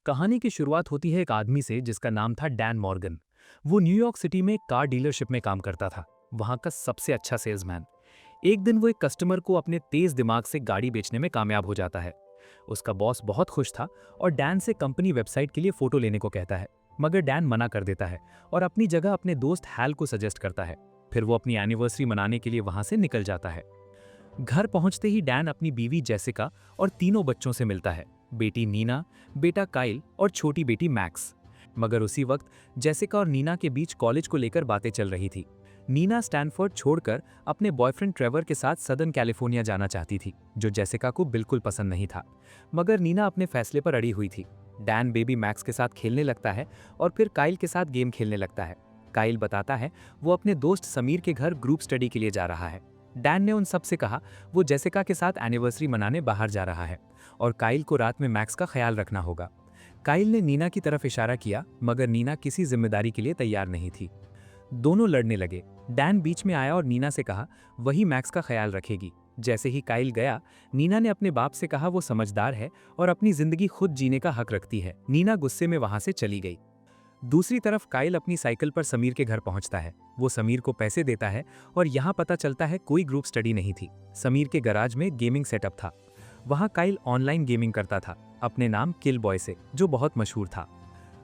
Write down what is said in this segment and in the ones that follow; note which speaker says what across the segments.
Speaker 1: कहानी की शुरुआत होती है एक आदमी से जिसका नाम था डैन मॉर्गन। वो न्यूयॉर्क सिटी में एक कार डीलरशिप में काम करता था, वहां का सबसे अच्छा सेल्समैन। एक दिन वो एक कस्टमर को अपने तेज दिमाग से गाड़ी बेचने में कामयाब हो जाता है। उसका बॉस बहुत खुश था और डैन से कंपनी वेबसाइट के लिए फोटो लेने को कहता है, मगर डैन मना कर देता है और अपनी जगह अपने दोस्त हैल को सजेस्ट करता है। फिर वो अपनी एनिवर्सरी मनाने के लिए वहां से निकल जाता है। घर पहुंचते ही डैन अपनी बीवी जेसिका और तीनों बच्चों से मिलता है, बेटी नीना, बेटा काइल और छोटी बेटी मैक्स। मगर उसी वक्त जेसिका और नीना के बीच कॉलेज को लेकर बातें चल रही थी। नीना स्टैनफोर्ड छोड़कर अपने बॉयफ्रेंड ट्रेवर के साथ सदर्न कैलिफोर्निया जाना चाहती थी, जो जेसिका को बिल्कुल पसंद नहीं था। मगर नीना अपने फैसले पर अड़ी हुई थी। डैन बेबी मैक्स के साथ खेलने लगता है और फिर काइल के साथ गेम खेलने लगता है। काइल बताता है वो अपने दोस्त समीर के घर ग्रुप स्टडी के लिए जा रहा है। डैन ने उन सब से कहा वो जेसिका के साथ एनिवर्सरी मनाने बाहर जा रहा है और काइल को रात में मैक्स का ख्याल रखना होगा। काइल ने नीना की तरफ इशारा किया, मगर नीना किसी जिम्मेदारी के लिए तैयार नहीं थी। दोनों लड़ने लगे। डैन बीच में आया और नीना से कहा वही मैक्स का ख्याल रखेगी। जैसे ही काइल गया, नीना ने अपने बाप से कहा वो समझदार है और अपनी जिंदगी खुद जीने का हक रखती है। नीना गुस्से में वहां से चली गई। दूसरी तरफ काइल अपनी साइकिल पर समीर के घर पहुंचता है। वो समीर को पैसे देता है और यहाँ पता चलता है कोई ग्रुप स्टडी नहीं थी। समीर के गराज में गेमिंग सेटअप था। वहाँ काइल ऑनलाइन गेमिंग करता था, अपने नाम किल बॉय से, जो बहुत मशहूर था।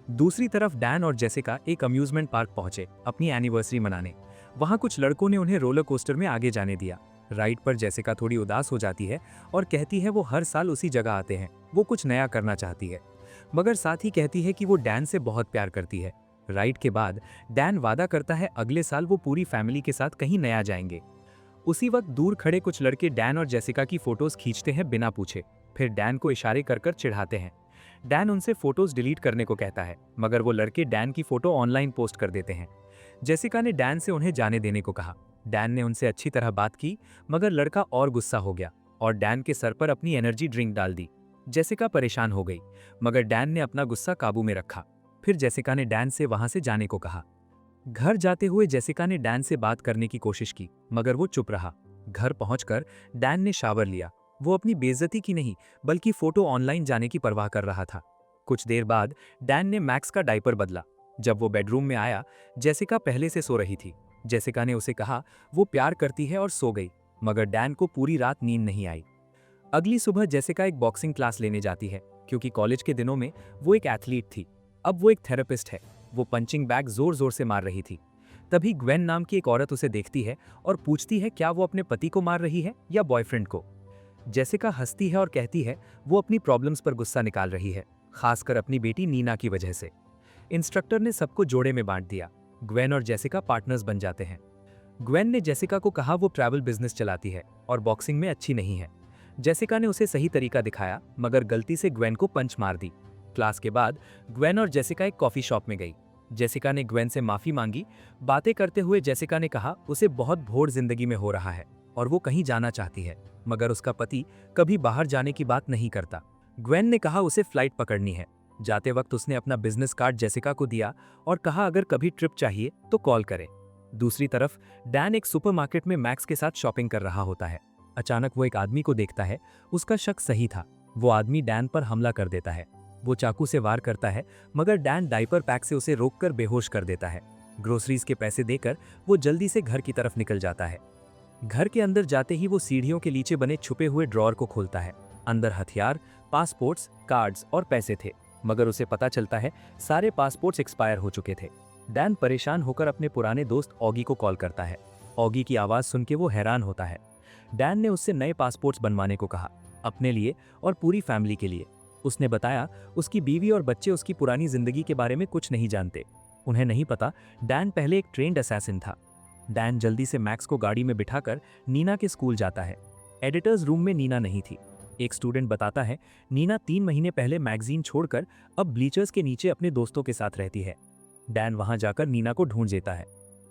Speaker 1: दूसरी तरफ डैन और जेसिका एक अम्यूजमेंट पार्क पहुंचे अपनी एनिवर्सरी मनाने। वहाँ कुछ लड़कों ने उन्हें रोलर कोस्टर में आगे जाने दिया। राइड पर जेसिका थोड़ी उदास हो जाती है और कहती है वो हर साल उसी जगह आते हैं, वो कुछ नया करना चाहती है। मगर साथ ही कहती है कि वो डैन से बहुत प्यार करती है। राइड के बाद डैन वादा करता है अगले साल वो पूरी फैमिली के साथ कहीं नया जाएंगे। उसी वक्त दूर खड़े कुछ लड़के डैन और जेसिका की फोटोज खींचते हैं बिना पूछे, फिर डैन को इशारे कर कर चिढ़ाते हैं। डैन उनसे फोटोज डिलीट करने को कहता है, मगर वो लड़के डैन की फोटो ऑनलाइन पोस्ट कर देते हैं। जेसिका ने डैन से उन्हें जाने देने को कहा। डैन ने उनसे अच्छी तरह बात की, मगर लड़का और गुस्सा हो गया और डैन के सर पर अपनी एनर्जी ड्रिंक डाल दी। जेसिका परेशान हो गई, मगर डैन ने अपना गुस्सा काबू में रखा। फिर जेसिका ने डैन से वहां से जाने को कहा। घर जाते हुए जेसिका ने डैन से बात करने की कोशिश की, मगर वो चुप रहा। घर पहुंचकर डैन ने शावर लिया। वो अपनी बेइज्जती की नहीं, बल्कि फोटो ऑनलाइन जाने की परवाह कर रहा था। कुछ देर बाद डैन ने मैक्स का डायपर बदला। जब वो बेडरूम में आया, जेसिका पहले से सो रही थी। जेसिका ने उसे कहा वो प्यार करती है और सो गई, मगर डैन को पूरी रात नींद नहीं आई। अगली सुबह जेसिका एक बॉक्सिंग क्लास लेने जाती है, क्योंकि कॉलेज के दिनों में वो एक एथलीट थी। अब वो एक थेरेपिस्ट है। वो पंचिंग बैग जोर जोर से मार रही थी। तभी ग्वेन नाम की एक औरत उसे देखती है और पूछती है क्या वो अपने पति को मार रही है या बॉयफ्रेंड को। जेसिका हंसती है और कहती है वो अपनी प्रॉब्लम्स पर गुस्सा निकाल रही है, खासकर अपनी बेटी नीना की वजह से। इंस्ट्रक्टर ने सबको जोड़े में बांट दिया। ग्वेन और जेसिका पार्टनर्स बन जाते हैं। ग्वेन ने जेसिका को कहा वो ट्रैवल बिजनेस चलाती है और बॉक्सिंग में अच्छी नहीं है। जेसिका ने उसे सही तरीका दिखाया, मगर गलती से ग्वेन को पंच मार दी। क्लास के बाद ग्वेन और जेसिका एक कॉफी शॉप में गई। जेसिका ने ग्वेन से माफी मांगी। बातें करते हुए जेसिका ने कहा उसे बहुत भोर जिंदगी में हो रहा है और वो कहीं जाना चाहती है, मगर उसका पति कभी बाहर जाने की बात नहीं करता। ग्वेन ने कहा उसे फ्लाइट पकड़नी है। जाते वक्त उसने अपना बिजनेस कार्ड जेसिका को दिया और कहा अगर कभी ट्रिप चाहिए तो कॉल करे। दूसरी तरफ डैन एक सुपरमार्केट में मैक्स के साथ शॉपिंग कर रहा होता है। अचानक वो एक आदमी को देखता है। उसका शक सही था। वो आदमी डैन पर हमला कर देता है। वो चाकू से वार करता है, मगर डैन डायपर पैक से उसे रोककर बेहोश कर देता है। ग्रोसरीज के पैसे देकर वो जल्दी से घर की तरफ निकल जाता है। घर के अंदर जाते ही वो सीढ़ियों के नीचे बने छुपे हुए ड्रॉअर को खोलता है। अंदर हथियार, पासपोर्ट्स, कार्ड्स और पैसे थे, मगर उसे पता चलता है सारे पासपोर्ट्स एक्सपायर हो चुके थे। डैन परेशान होकर अपने पुराने दोस्त ऑगी को कॉल करता है। ऑगी की आवाज सुन के वो हैरान होता है। डैन ने उससे नए पासपोर्ट्स बनवाने को कहा, अपने लिए और पूरी फैमिली के लिए। उसने बताया उसकी बीवी और बच्चे उसकी पुरानी जिंदगी के बारे में कुछ नहीं जानते। उन्हें नहीं पता डैन पहले एक ट्रेन्ड असैसिन था। डैन जल्दी से मैक्स को गाड़ी में बिठाकर नीना के स्कूल जाता है। एडिटर्स रूम में नीना नहीं थी। एक स्टूडेंट बताता है नीना 3 महीने पहले मैगजीन छोड़कर अब ब्लीचर्स के नीचे अपने दोस्तों के साथ रहती है। डैन वहां जाकर नीना को ढूंढ देता है।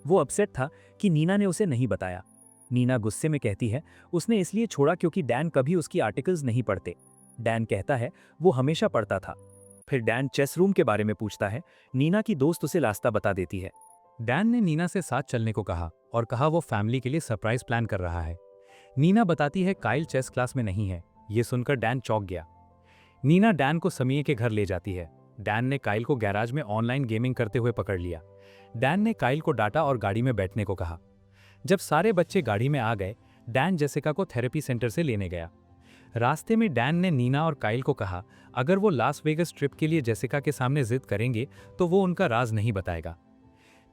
Speaker 1: वो अपसेट था कि नीना ने उसे नहीं बताया। नीना गुस्से में कहती है उसने इसलिए छोड़ा क्योंकि डैन कभी उसकी आर्टिकल्स नहीं पढ़ते। डैन कहता है वो हमेशा पढ़ता था। फिर डैन चेस रूम के बारे में पूछता है। नीना की दोस्त उसे रास्ता बता देती है। डैन ने नीना से साथ चलने को कहा और कहा वो फैमिली के लिए सरप्राइज प्लान कर रहा है। नीना बताती है काइल चेस क्लास में नहीं है। ये सुनकर डैन चौंक गया। नीना डैन को समीर के घर ले जाती है। डैन ने काइल को गैराज में ऑनलाइन गेमिंग करते हुए पकड़ लिया। डैन ने काइल को डांटा और गाड़ी में बैठने को कहा। जब सारे बच्चे गाड़ी में आ गए, डैन जेसिका को थेरेपी सेंटर से लेने गया। रास्ते में डैन ने नीना और काइल को कहा अगर वो लास वेगस ट्रिप के लिए जेसिका के सामने जिद करेंगे तो वो उनका राज नहीं बताएगा।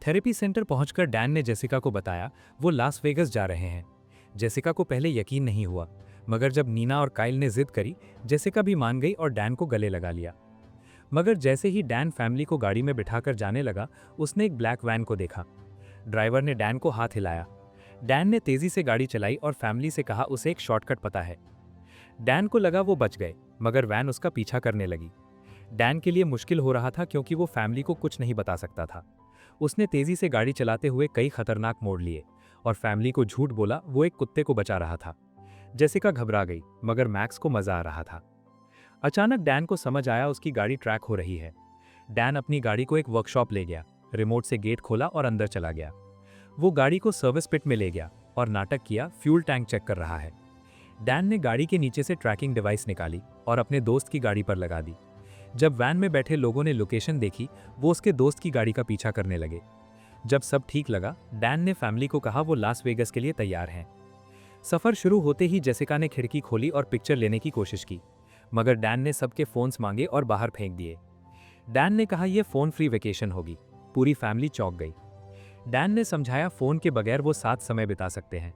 Speaker 1: थेरेपी सेंटर पहुंचकर डैन ने जेसिका को बताया वो लास वेगस जा रहे हैं। जेसिका को पहले यकीन नहीं हुआ, मगर जब नीना और काइल ने जिद करी, जेसिका भी मान गई और डैन को गले लगा लिया। मगर जैसे ही डैन फैमिली को गाड़ी में बिठाकर जाने लगा, उसने एक ब्लैक वैन को देखा। ड्राइवर ने डैन को हाथ हिलाया। डैन ने तेजी से गाड़ी चलाई और फैमिली से कहा उसे एक शॉर्टकट पता है। डैन को लगा वो बच गए, मगर वैन उसका पीछा करने लगी। डैन के लिए मुश्किल हो रहा था क्योंकि वो फैमिली को कुछ नहीं बता सकता था। उसने तेजी से गाड़ी चलाते हुए कई खतरनाक मोड़ लिए और फैमिली को झूठ बोला वो एक कुत्ते को बचा रहा था। जेसिका घबरा गई, मगर मैक्स को मजा आ रहा था। अचानक डैन को समझ आया उसकी गाड़ी ट्रैक हो रही है। डैन अपनी गाड़ी को एक वर्कशॉप ले गया, रिमोट से गेट खोला और अंदर चला गया। वो गाड़ी को सर्विस पिट में ले गया और नाटक किया फ्यूल टैंक चेक कर रहा है। डैन ने गाड़ी के नीचे से ट्रैकिंग डिवाइस निकाली और अपने दोस्त की गाड़ी पर लगा दी। जब वैन में बैठे लोगों ने लोकेशन देखी, वो उसके दोस्त की गाड़ी का पीछा करने लगे। जब सब ठीक लगा, डैन ने फैमिली को कहा वो लास वेगस के लिए तैयार हैं। सफर शुरू होते ही जेसिका ने खिड़की खोली और पिक्चर लेने की कोशिश की, मगर डैन ने सबके फोन्स मांगे और बाहर फेंक दिए। डैन ने कहा यह फोन फ्री वेकेशन होगी। पूरी फैमिली चौंक गई। डैन ने समझाया फोन के बगैर वो साथ समय बिता सकते हैं।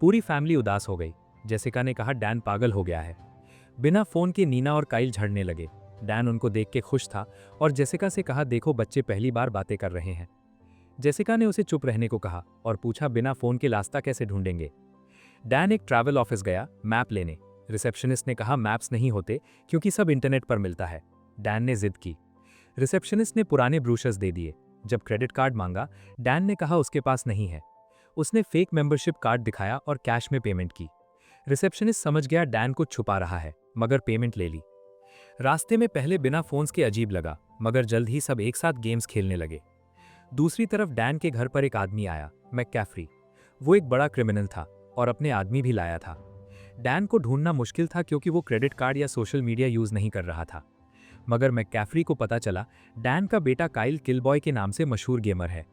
Speaker 1: पूरी फैमिली उदास हो गई। जेसिका ने कहा डैन पागल हो गया है। बिना फोन के नीना और काइल झड़ने लगे। डैन उनको देख के खुश था और जेसिका से कहा देखो बच्चे पहली बार बातें कर रहे हैं। जेसिका ने उसे चुप रहने को कहा और पूछा बिना फोन के रास्ता कैसे ढूंढेंगे। डैन एक ट्रैवल ऑफिस गया मैप लेने। रिसेप्शनिस्ट ने कहा मैप्स नहीं होते क्योंकि सब इंटरनेट पर मिलता है। डैन ने जिद की। रिसेप्शनिस्ट ने पुराने ब्रूशर्स दे दिए। जब क्रेडिट कार्ड मांगा, डैन ने कहा उसके पास नहीं है। उसने फेक मेंबरशिप कार्ड दिखाया और कैश में पेमेंट की। रिसेप्शनिस्ट समझ गया डैन कुछ छुपा रहा है, मगर पेमेंट ले ली। रास्ते में पहले बिना फोन्स के अजीब लगा, मगर जल्द ही सब एक साथ गेम्स खेलने लगे। दूसरी तरफ डैन के घर पर एक आदमी आया, मैककैफरी। वो एक बड़ा क्रिमिनल था और अपने आदमी भी लाया था। डैन को ढूंढना मुश्किल था क्योंकि वो क्रेडिट कार्ड या सोशल मीडिया यूज नहीं कर रहा था। मगर मैककैफरी को पता चला डैन का बेटा काइल किलबॉय के नाम से मशहूर गेमर है।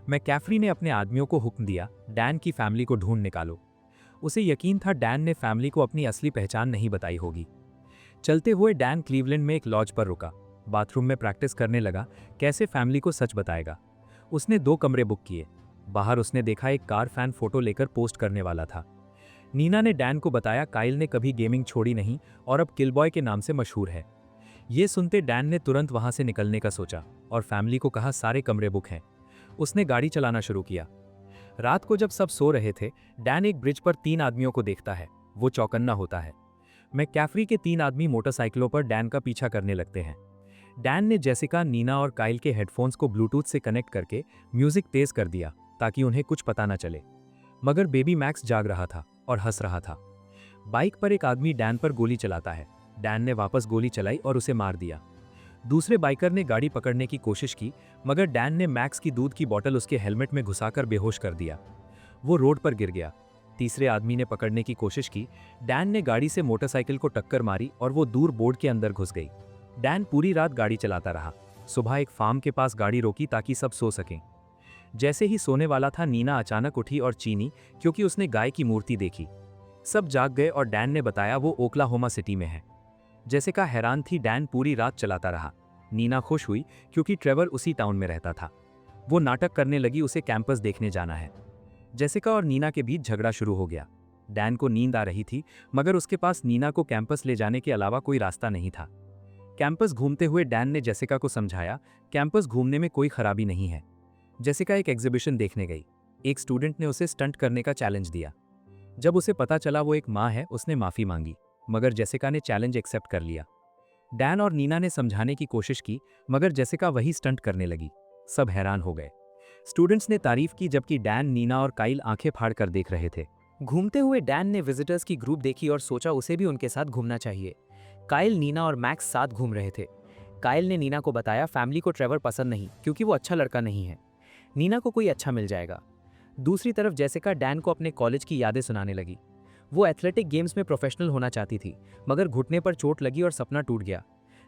Speaker 1: मैककैफरी ने अपने आदमियों को हुक्म दिया डैन की फैमिली को ढूंढ निकालो। उसे यकीन था डैन ने फैमिली को अपनी असली पहचान नहीं बताई होगी। चलते हुए डैन क्लीवलैंड में एक लॉज पर रुका। बाथरूम में प्रैक्टिस करने लगा कैसे फैमिली को सच बताएगा। उसने 2 कमरे बुक किए। बाहर उसने देखा एक कार फैन फोटो लेकर पोस्ट करने वाला था। नीना ने डैन को बताया काइल ने कभी गेमिंग छोड़ी नहीं और अब किलबॉय के नाम से मशहूर है। ये सुनते डैन ने तुरंत वहां से निकलने का सोचा और फैमिली को कहा सारे कमरे बुक हैं। उसने गाड़ी चलाना शुरू किया। रात को जब सब सो रहे थे, डैन एक ब्रिज पर 3 आदमियों को देखता है। वो चौकन्ना होता है। मैककैफरी के 3 आदमी मोटरसाइकिलों पर डैन का पीछा करने लगते हैं। डैन ने जेसिका, नीना और काइल के हेडफोन्स को ब्लूटूथ से कनेक्ट करके म्यूजिक तेज कर दिया ताकि उन्हें कुछ पता न चले। मगर बेबी मैक्स जाग रहा था और हंस रहा था। बाइक पर एक आदमी डैन पर गोली चलाता है। डैन ने वापस गोली चलाई और उसे मार दिया। दूसरे बाइकर ने गाड़ी पकड़ने की कोशिश की, मगर डैन ने मैक्स की दूध की बोतल उसके हेलमेट में घुसाकर बेहोश कर दिया। वो रोड पर गिर गया। तीसरे आदमी ने पकड़ने की कोशिश की। डैन ने गाड़ी से मोटरसाइकिल को टक्कर मारी और वो दूर बोर्ड के अंदर घुस गई। डैन पूरी रात गाड़ी चलाता रहा। सुबह एक फार्म के पास गाड़ी रोकी ताकि सब सो सकें। जैसे ही सोने वाला था, नीना अचानक उठी और चीनी क्योंकि उसने गाय की मूर्ति देखी। सब जाग गए और डैन ने बताया वो ओक्लाहोमा सिटी में है। जेसिका हैरान थी। डैन पूरी रात चलाता रहा। नीना खुश हुई क्योंकि ट्रेवर उसी टाउन में रहता था। वो नाटक करने लगी उसे कैंपस देखने जाना है। जेसिका और नीना के बीच झगड़ा शुरू हो गया। डैन को नींद आ रही थी, मगर उसके पास नीना को कैंपस ले जाने के अलावा कोई रास्ता नहीं था। कैंपस घूमते हुए डैन ने जेसिका को समझाया कैंपस घूमने में कोई खराबी नहीं है। जेसिका एक एग्जीबिशन देखने गई। एक स्टूडेंट ने उसे स्टंट करने का चैलेंज दिया। जब उसे पता चला वो एक माँ है, उसने माफी मांगी, मगर जेसिका ने चैलेंज एक्सेप्ट कर लिया। डैन और नीना ने समझाने की कोशिश की, मगर जेसिका वही स्टंट करने लगी। सब हैरान हो गए। स्टूडेंट्स ने तारीफ की जबकि डैन, नीना और काइल आंखें फाड़ कर देख रहे थे। घूमते हुए डैन ने विजिटर्स की ग्रुप देखी और सोचा उसे भी उनके साथ घूमना चाहिए। काइल, नीना और मैक्स साथ घूम रहे थे। काइल ने नीना को बताया फैमिली को ट्रेवर पसंद नहीं क्योंकि वो अच्छा लड़का नहीं है। नीना को कोई अच्छा मिल जाएगा। दूसरी तरफ जेसिका डैन को अपने कॉलेज की यादें सुनाने लगी।
Speaker 2: वो एथलेटिक गेम्स में प्रोफेशनल होना चाहती थी, मगर घुटने पर चोट लगी और सपना टूट गया।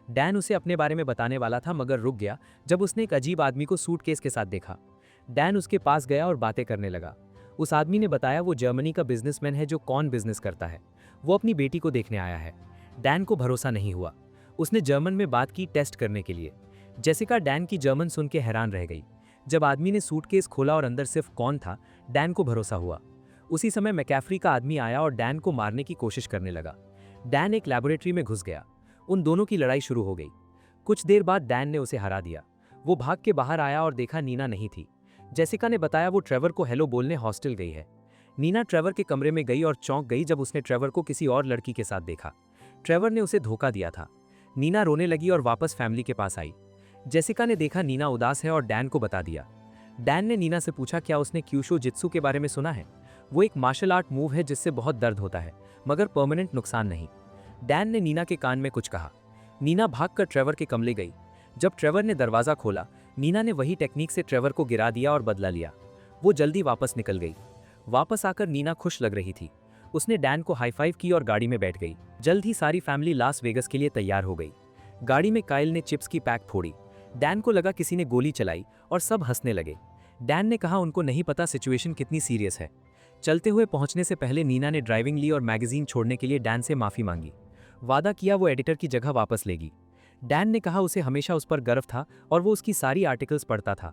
Speaker 2: डैन उसे अपने बारे में बताने वाला था, मगर रुक गया जब उसने एक अजीब आदमी को सूटकेस के साथ देखा। डैन उसके पास गया और बातें करने लगा। उस आदमी ने बताया वो जर्मनी का बिजनेसमैन है जो कॉर्न बिजनेस करता है। वो अपनी बेटी को देखने आया है। डैन को भरोसा नहीं हुआ। उसने जर्मन में बात की टेस्ट करने के लिए। जेसिका डैन की जर्मन सुन के हैरान रह गई। जब आदमी ने सूटकेस खोला और अंदर सिर्फ कॉर्न था, डैन को भरोसा हुआ। उसी समय मैकैफ्री का आदमी आया और डैन को मारने की कोशिश करने लगा। डैन एक लैबोरेटरी में घुस गया। उन दोनों की लड़ाई शुरू हो गई। कुछ देर बाद डैन ने उसे हरा दिया। वो भाग के बाहर आया और देखा नीना नहीं थी। जेसिका ने बताया वो ट्रेवर को हेलो बोलने हॉस्टल गई है। नीना ट्रेवर के कमरे में गई और चौंक गई जब उसने ट्रेवर को किसी और लड़की के साथ देखा। ट्रेवर ने उसे धोखा दिया था। नीना रोने लगी और वापस फैमिली के पास आई। जेसिका ने देखा नीना उदास है और डैन को बता दिया। डैन ने नीना से पूछा क्या उसने क्यूशो जित्सु के बारे में सुना है। वो एक मार्शल आर्ट मूव है जिससे बहुत दर्द होता है, मगर परमानेंट नुकसान नहीं। डैन ने नीना के कान में कुछ कहा। नीना भागकर ट्रेवर के कमरे गई। जब ट्रेवर ने दरवाजा खोला, नीना ने वही टेक्निक से ट्रेवर को गिरा दिया और बदला लिया। वो जल्दी वापस निकल गई। वापस आकर नीना खुश लग रही थी। उसने डैन को हाई फाइव की और गाड़ी में बैठ गई। जल्द ही सारी फैमिली लास वेगस के लिए तैयार हो गई। गाड़ी में काइल ने चिप्स की पैक फोड़ी। डैन को लगा किसी ने गोली चलाई और सब हंसने लगे। डैन ने कहा उनको नहीं पता सिचुएशन कितनी सीरियस है। चलते हुए पहुंचने से पहले नीना ने ड्राइविंग ली और मैगजीन छोड़ने के लिए डैन से माफी मांगी। वादा किया वो एडिटर की जगह वापस लेगी। डैन ने कहा उसे हमेशा उस पर गर्व था और वो उसकी सारी आर्टिकल्स पढ़ता था।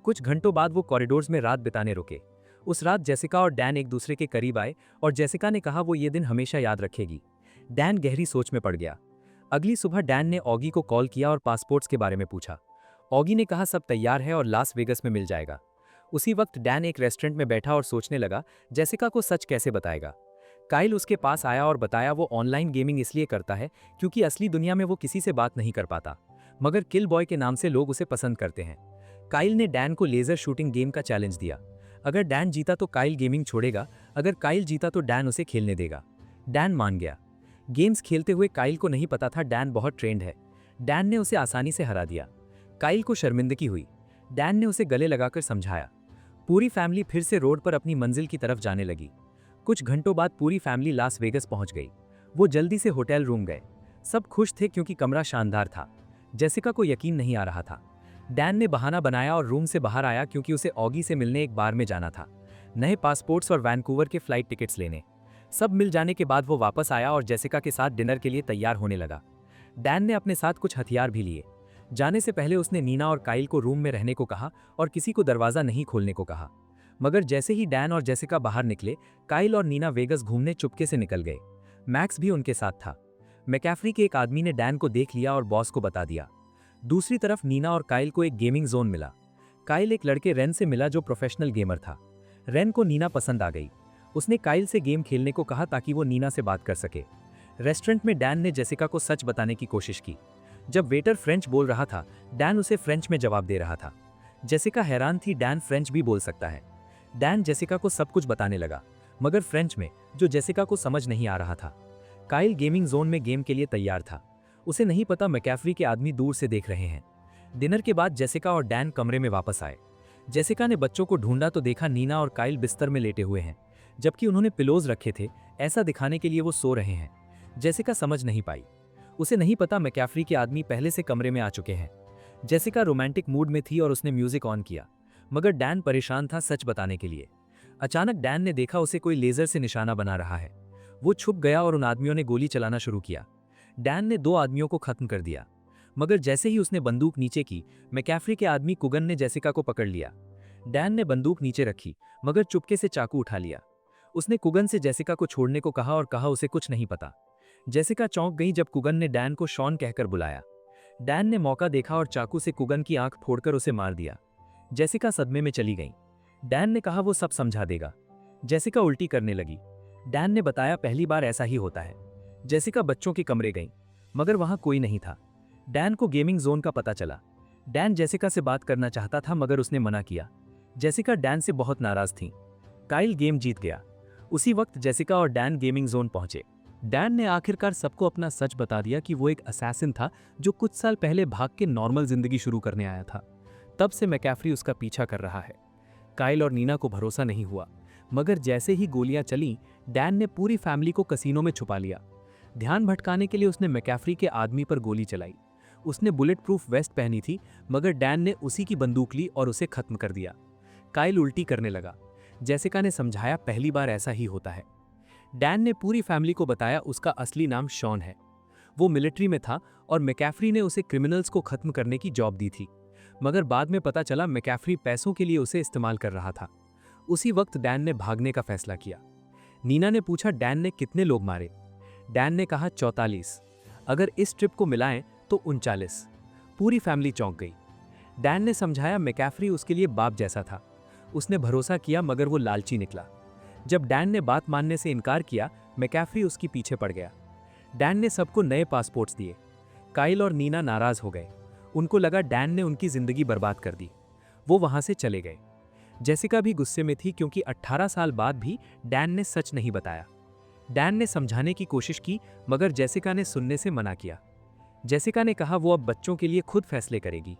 Speaker 2: कुछ घंटों बाद वो कॉरिडोर्स में रात बिताने रुके। उस रात जेसिका और डैन एक दूसरे के करीब आए और जेसिका ने कहा वो ये दिन हमेशा याद रखेगी। डैन गहरी सोच में पड़ गया। अगली सुबह डैन ने ऑगी को कॉल किया और पासपोर्ट्स के बारे में पूछा। ऑगी ने कहा सब तैयार है और लास वेगस में मिल जाएगा। उसी वक्त डैन एक रेस्टोरेंट में बैठा और सोचने लगा जेसिका को सच कैसे बताएगा। काइल उसके पास आया और बताया वो ऑनलाइन गेमिंग इसलिए करता है क्योंकि असली दुनिया में वो किसी से बात नहीं कर पाता, मगर किल बॉय के नाम से लोग उसे पसंद करते हैं। काइल ने डैन को लेजर शूटिंग गेम का चैलेंज दिया। अगर डैन जीता तो काइल गेमिंग छोड़ेगा, अगर काइल जीता तो डैन उसे खेलने देगा। डैन मान गया। गेम्स खेलते हुए काइल को नहीं पता था डैन बहुत ट्रेंड है। डैन ने उसे आसानी से हरा दिया। काइल को शर्मिंदगी हुई। डैन ने उसे गले लगाकर समझाया। पूरी फैमिली फिर से रोड पर अपनी मंजिल की तरफ जाने लगी। कुछ घंटों बाद पूरी फैमिली लास वेगस पहुंच गई। वो जल्दी से होटल रूम गए। सब खुश थे क्योंकि कमरा शानदार था। जेसिका को यकीन नहीं आ रहा था। डैन ने बहाना बनाया और रूम से बाहर आया क्योंकि उसे ऑगी से मिलने एक बार में जाना था, नए पासपोर्ट्स और वैंकूवर के फ्लाइट टिकट्स लेने। सब मिल जाने के बाद वो वापस आया और जेसिका के साथ डिनर के लिए तैयार होने लगा। डैन ने अपने साथ कुछ हथियार भी लिए। जाने से पहले उसने नीना और काइल को रूम में रहने को कहा और किसी को दरवाजा नहीं खोलने को कहा। मगर जैसे ही डैन और जेसिका बाहर निकले, काइल और नीना वेगस घूमने चुपके से निकल गए। मैक्स भी उनके साथ था। मैकैफ्री के एक आदमी ने डैन को देख लिया और बॉस को बता दिया। दूसरी तरफ नीना और काइल को एक गेमिंग जोन मिला। काइल एक लड़के रेन से मिला जो प्रोफेशनल गेमर था। रेन को नीना पसंद आ गई। उसने काइल से गेम खेलने को कहा ताकि वो नीना से बात कर सके। रेस्टोरेंट में डैन ने जेसिका को सच बताने की कोशिश की। जब वेटर फ्रेंच बोल रहा था, डैन उसे फ्रेंच में जवाब दे रहा था। जेसिका हैरान थी डैन फ्रेंच भी बोल सकता है। डैन जेसिका को सब कुछ बताने लगा, मगर फ्रेंच में, जो जेसिका को समझ नहीं आ रहा था। काइल गेमिंग जोन में गेम के लिए तैयार था। उसे नहीं पता मैकैफ्री के आदमी दूर से देख रहे हैं। डिनर के बाद जेसिका और डैन कमरे में वापस आए। जेसिका ने बच्चों को ढूंढा तो देखा नीना और काइल बिस्तर में लेटे हुए हैं, जबकि उन्होंने पिलोज रखे थे, ऐसा दिखाने के लिए वो सो रहे हैं। जेसिका समझ नहीं पाई। उसे नहीं पता मैकैफ्री के आदमी पहले से कमरे में आ चुके हैं। जेसिका रोमांटिक मूड में थी और उसने म्यूजिक ऑन किया, मगर डैन परेशान था सच बताने के लिए। अचानक डैन ने देखा उसे कोई लेजर से निशाना बना रहा है। वो छुप गया और उन आदमियों ने गोली चलाना शुरू किया। डैन ने 2 आदमियों को खत्म कर दिया, मगर जैसे ही उसने बंदूक नीचे की, मैकैफ्री के आदमी कुगन ने जेसिका को पकड़ लिया। डैन ने बंदूक नीचे रखी, मगर चुपके से चाकू उठा लिया। उसने कुगन से जेसिका को छोड़ने को कहा और कहा उसे कुछ नहीं पता। जेसिका चौंक गई जब कुगन ने डैन को शॉन कहकर बुलाया। डैन ने मौका देखा और चाकू से कुगन की आंख फोड़कर उसे मार दिया। जेसिका सदमे में चली गई। डैन ने कहा वो सब समझा देगा। जेसिका उल्टी करने लगी। डैन ने बताया पहली बार ऐसा ही होता है। जेसिका बच्चों के कमरे गई, मगर वहां कोई नहीं था। डैन को गेमिंग जोन का पता चला। डैन जेसिका से बात करना चाहता था, मगर उसने मना किया। जेसिका डैन से बहुत नाराज थी। काइल गेम जीत गया। उसी वक्त जेसिका और डैन गेमिंग जोन पहुंचे। डैन ने आखिरकार सबको अपना सच बता दिया कि वो एक असैसिन था जो कुछ साल पहले भाग के नॉर्मल जिंदगी शुरू करने आया था। तब से मैकैफ्री उसका पीछा कर रहा है। काइल और नीना को भरोसा नहीं हुआ, मगर जैसे ही गोलियां चली, डैन ने पूरी फैमिली को कसीनो में छुपा लिया। ध्यान भटकाने के लिए उसने मैकैफ्री के आदमी पर गोली चलाई। उसने बुलेट प्रूफ वेस्ट पहनी थी, मगर डैन ने उसी की बंदूक ली और उसे खत्म कर दिया। काइल उल्टी करने लगा। जेसिका ने समझाया, पहली बार ऐसा ही होता है। डैन ने पूरी फैमिली को बताया उसका असली नाम शॉन है। वो मिलिट्री में था और मैकैफ्री ने उसे क्रिमिनल्स को खत्म करने की जॉब दी थी, मगर बाद में पता चला मैकैफ्री पैसों के लिए उसे इस्तेमाल कर रहा था। उसी वक्त डैन ने भागने का फैसला किया। नीना ने पूछा, डैन ने कितने लोग मारे? डैन ने कहा 44। अगर इस ट्रिप को मिलाएं तो 39। पूरी फैमिली चौंक गई। डैन ने समझाया, मैकैफ्री उसके लिए बाप जैसा था। उसने भरोसा किया, मगर वो लालची निकला। जब डैन ने बात मानने से इनकार किया, मैकैफ्री उसके पीछे पड़ गया। डैन ने सबको नए पासपोर्ट्स दिए। काइल और नीना नाराज हो गए। उनको लगा डैन ने उनकी जिंदगी बर्बाद कर दी। वो वहां से चले गए। जेसिका भी गुस्से में थी, क्योंकि 18 साल बाद भी डैन ने सच नहीं बताया। डैन ने समझाने की कोशिश की, मगर जेसिका ने सुनने से मना किया। जेसिका ने कहा वो अब बच्चों के लिए खुद फैसले करेगी।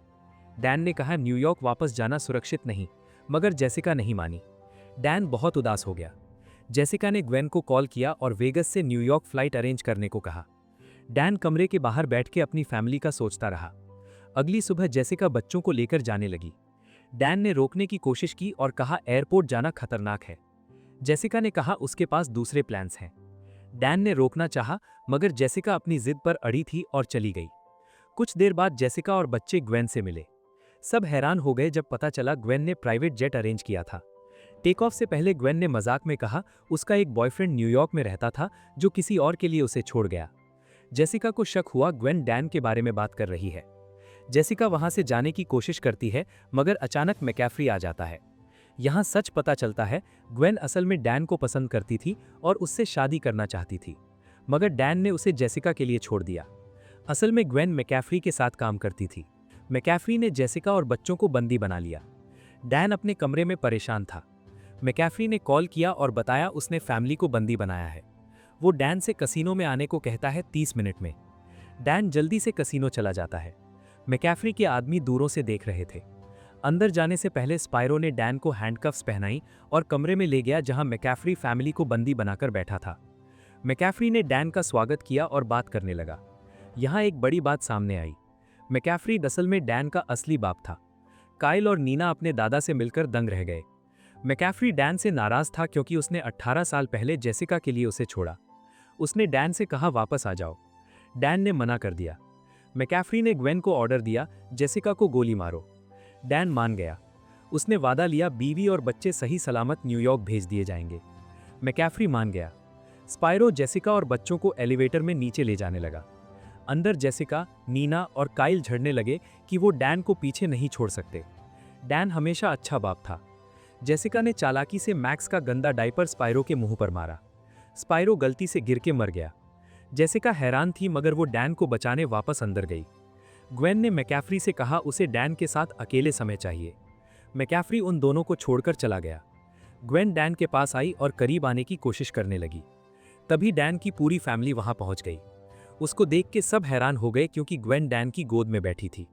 Speaker 2: डैन ने कहा न्यूयॉर्क वापस जाना सुरक्षित नहीं, मगर जेसिका नहीं मानी। डैन बहुत उदास हो गया। जेसिका ने ग्वेन को कॉल किया और वेगस से न्यूयॉर्क फ्लाइट अरेंज करने को कहा। डैन कमरे के बाहर बैठ के अपनी फैमिली का सोचता रहा। अगली सुबह जेसिका बच्चों को लेकर जाने लगी। डैन ने रोकने की कोशिश की और कहा एयरपोर्ट जाना खतरनाक है। जेसिका ने कहा उसके पास दूसरे प्लान्स हैं। डैन ने रोकना चाहा, मगर जेसिका अपनी जिद पर अड़ी थी और चली गई। कुछ देर बाद जेसिका और बच्चे ग्वेन से मिले। सब हैरान हो गए जब पता चला ग्वेन ने प्राइवेट जेट अरेंज किया था। टेक ऑफ से पहले ग्वेन ने मजाक में कहा उसका एक बॉयफ्रेंड न्यूयॉर्क में रहता था जो किसी और के लिए उसे छोड़ गया। जेसिका को शक हुआ ग्वेन डैन के बारे में बात कर रही है। जेसिका वहां से जाने की कोशिश करती है, मगर अचानक मैकैफ्री आ जाता है। यहां सच पता चलता है, ग्वेन असल में डैन को पसंद करती थी और उससे शादी करना चाहती थी, मगर डैन ने उसे जेसिका के लिए छोड़ दिया। असल में ग्वेन मैकैफ्री के साथ काम करती थी। मैकैफ्री ने जेसिका और बच्चों को बंदी बना लिया। डैन अपने कमरे में परेशान था। मैकैफ्री ने कॉल किया और बताया उसने फैमिली को बंदी बनाया है। वो डैन से कसीनो में आने को कहता है 30 मिनट में। डैन जल्दी से कसीनो चला जाता है। मैकैफ्री के आदमी दूरों से देख रहे थे। अंदर जाने से पहले स्पायरो ने डैन को हैंडकफ्स पहनाई और कमरे में ले गया जहां मैकैफ्री फैमिली को बंदी बनाकर बैठा था। मैकैफ्री ने डैन का स्वागत किया और बात करने लगा। यहां एक बड़ी बात सामने आई। मैकैफ्री असल में डैन का असली बाप था। काइल और नीना अपने दादा से मिलकर दंग रह गए। मैकैफ्री डैन से नाराज था क्योंकि उसने 18 साल पहले जेसिका के लिए उसे छोड़ा। उसने डैन से कहा वापस आ जाओ। डैन ने मना कर दिया। मैकैफ्री ने ग्वेन को ऑर्डर दिया, जेसिका को गोली मारो। डैन मान गया। उसने वादा लिया बीवी और बच्चे सही सलामत न्यूयॉर्क भेज दिए जाएंगे। मैकैफ्री मान गया। स्पायरो जेसिका और बच्चों को एलिवेटर में नीचे ले जाने लगा। अंदर जेसिका, नीना और काइल झड़ने लगे कि वो डैन को पीछे नहीं छोड़ सकते। डैन हमेशा अच्छा बाप था। जेसिका ने चालाकी से मैक्स का गंदा डायपर स्पायरो के मुंह पर मारा। स्पायरो गलती से गिर के मर गया। जेसिका हैरान थी, मगर वो डैन को बचाने वापस अंदर गई। ग्वेन ने मैकैफ्री से कहा उसे डैन के साथ अकेले समय चाहिए। मैकैफ्री उन दोनों को छोड़कर चला गया। ग्वेन डैन के पास आई और करीब आने की कोशिश करने लगी। तभी डैन की पूरी फैमिली वहां पहुंच गई। उसको देख के सब हैरान हो गए क्योंकि ग्वेन डैन की गोद में बैठी थी,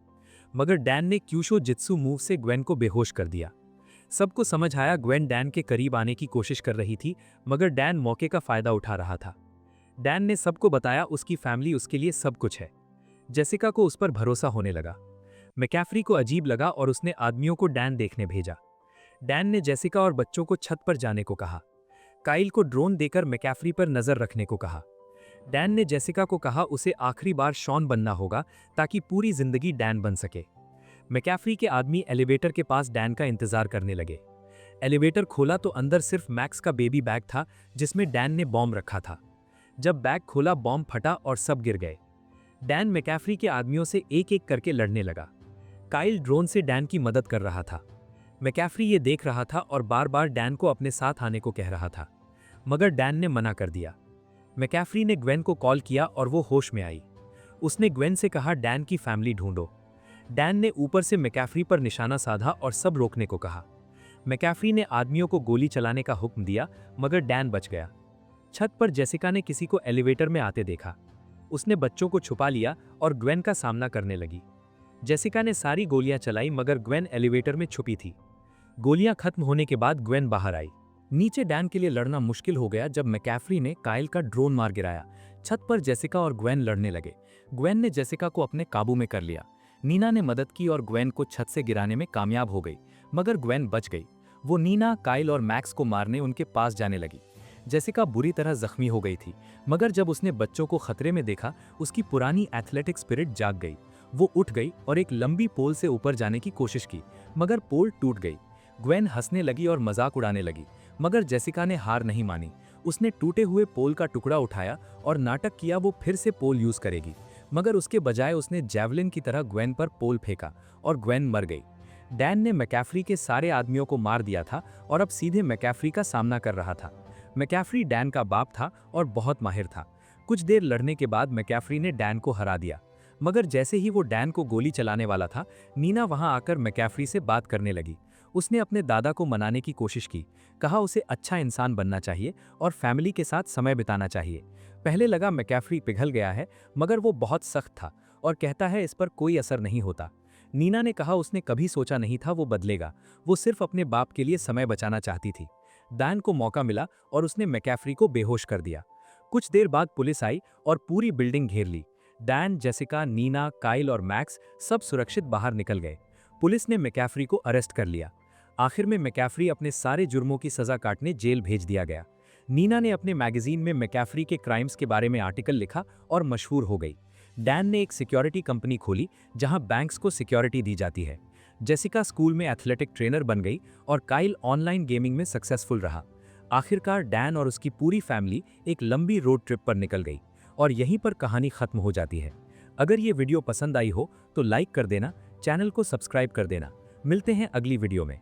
Speaker 2: मगर डैन ने क्यूशो जित्सु मूव से ग्वेन को बेहोश कर दिया। सबको समझ आया ग्वेन डैन के करीब आने की कोशिश कर रही थी, मगर डैन मौके का फायदा उठा रहा था। डैन ने सबको बताया उसकी फैमिली उसके लिए सब कुछ है। जेसिका को उस पर भरोसा होने लगा। मैकैफ्री को अजीब लगा और उसने आदमियों को डैन देखने भेजा। डैन ने जेसिका और बच्चों को छत पर जाने को कहा। काइल को ड्रोन देकर मैकैफ्री पर नजर रखने को कहा। डैन ने जेसिका को कहा उसे आखिरी बार शॉन बनना होगा ताकि पूरी जिंदगी डैन बन सके। मैकैफ्री के आदमी एलिवेटर के पास डैन का इंतजार करने लगे। एलिवेटर खोला तो अंदर सिर्फ मैक्स का बेबी बैग था जिसमें डैन ने बॉम्ब रखा था। जब बैग खोला, बॉम्ब फटा और सब गिर गए। डैन मैकैफ्री के आदमियों से एक एक करके लड़ने लगा। काइल ड्रोन से डैन की मदद कर रहा था। मैकैफ्री ये देख रहा था और बार बार डैन को अपने साथ आने को कह रहा था, मगर डैन ने मना कर दिया। मैकैफ्री ने ग्वेन को कॉल किया और वो होश में आई। उसने ग्वेन से कहा डैन की फैमिली ढूंढो। डैन ने ऊपर से मैकैफ्री पर निशाना साधा और सब रोकने को कहा। मैकैफ्री ने आदमियों को गोली चलाने का हुक्म दिया, मगर डैन बच गया। छत पर जेसिका ने किसी को एलिवेटर में आते देखा। उसने बच्चों को छुपा लिया और ग्वेन का सामना करने लगी। जेसिका ने सारी गोलियां चलाई, मगर ग्वेन एलिवेटर में छुपी थी। गोलियां खत्म होने के बाद ग्वेन बाहर आई।
Speaker 1: नीचे डैन के लिए लड़ना मुश्किल हो गया जब मैकैफ्री ने काइल का ड्रोन मार गिराया। छत पर जेसिका और ग्वेन लड़ने लगे। ग्वेन ने जेसिका को अपने काबू में कर लिया। नीना ने मदद की और ग्वेन को छत से गिराने में कामयाब हो गई, मगर ग्वेन बच गई। वो नीना, काइल और मैक्स को मारने उनके पास जाने लगी। जेसिका बुरी तरह जख्मी हो गई थी, मगर जब उसने बच्चों को खतरे में देखा, उसकी पुरानी एथलेटिक स्पिरिट जाग गई। वो उठ गई और एक लंबी पोल से ऊपर जाने की कोशिश की, मगर पोल टूट गई। ग्वेन हंसने लगी और मजाक उड़ाने लगी, मगर जेसिका ने हार नहीं मानी। उसने टूटे हुए पोल का टुकड़ा उठाया और नाटक किया वो फिर से पोल यूज करेगी, मगर उसके बजाय उसने जैवलिन की तरह ग्वेन पर पोल फेंका और ग्वेन मर गई। डैन ने मैकैफ्री के सारे आदमियों को मार दिया था और अब सीधे मैकैफ्री का सामना कर रहा था। मैकैफ्री डैन का बाप था और बहुत माहिर था। कुछ देर लड़ने के बाद मैकैफ्री ने डैन को हरा दिया, मगर जैसे ही वो डैन को गोली चलाने वाला था, नीना वहां आकर मैकैफ्री से बात करने लगी। उसने अपने दादा को मनाने की कोशिश की, कहा उसे अच्छा इंसान बनना चाहिए और फैमिली के साथ समय बिताना चाहिए। पहले लगा मैकैफ्री पिघल गया है, मगर वो बहुत सख्त था और कहता है इस पर कोई असर नहीं होता। नीना ने कहा उसने कभी सोचा नहीं था वो बदलेगा, वो सिर्फ अपने बाप के लिए समय बचाना चाहती थी। डैन को मौका मिला और उसने मैकैफ्री को बेहोश कर दिया। कुछ देर बाद पुलिस आई और पूरी बिल्डिंग घेर ली। डैन, जेसिका, नीना, काइल और मैक्स सब सुरक्षित बाहर निकल गए। पुलिस ने मैकैफ्री को अरेस्ट कर लिया। आखिर में मैकैफ्री अपने सारे जुर्मों की सजा काटने जेल भेज दिया गया। नीना ने अपने मैगजीन में मैकैफ्री के क्राइम्स के बारे में आर्टिकल लिखा और मशहूर हो गई। डैन ने एक सिक्योरिटी कंपनी खोली जहां बैंक्स को सिक्योरिटी दी जाती है। जेसिका स्कूल में एथलेटिक ट्रेनर बन गई और काइल ऑनलाइन गेमिंग में सक्सेसफुल रहा। आखिरकार डैन और उसकी पूरी फैमिली एक लंबी रोड ट्रिप पर निकल गई और यहीं पर कहानी खत्म हो जाती है। अगर ये वीडियो पसंद आई हो तो लाइक कर देना, चैनल को सब्सक्राइब कर देना। मिलते हैं अगली वीडियो में।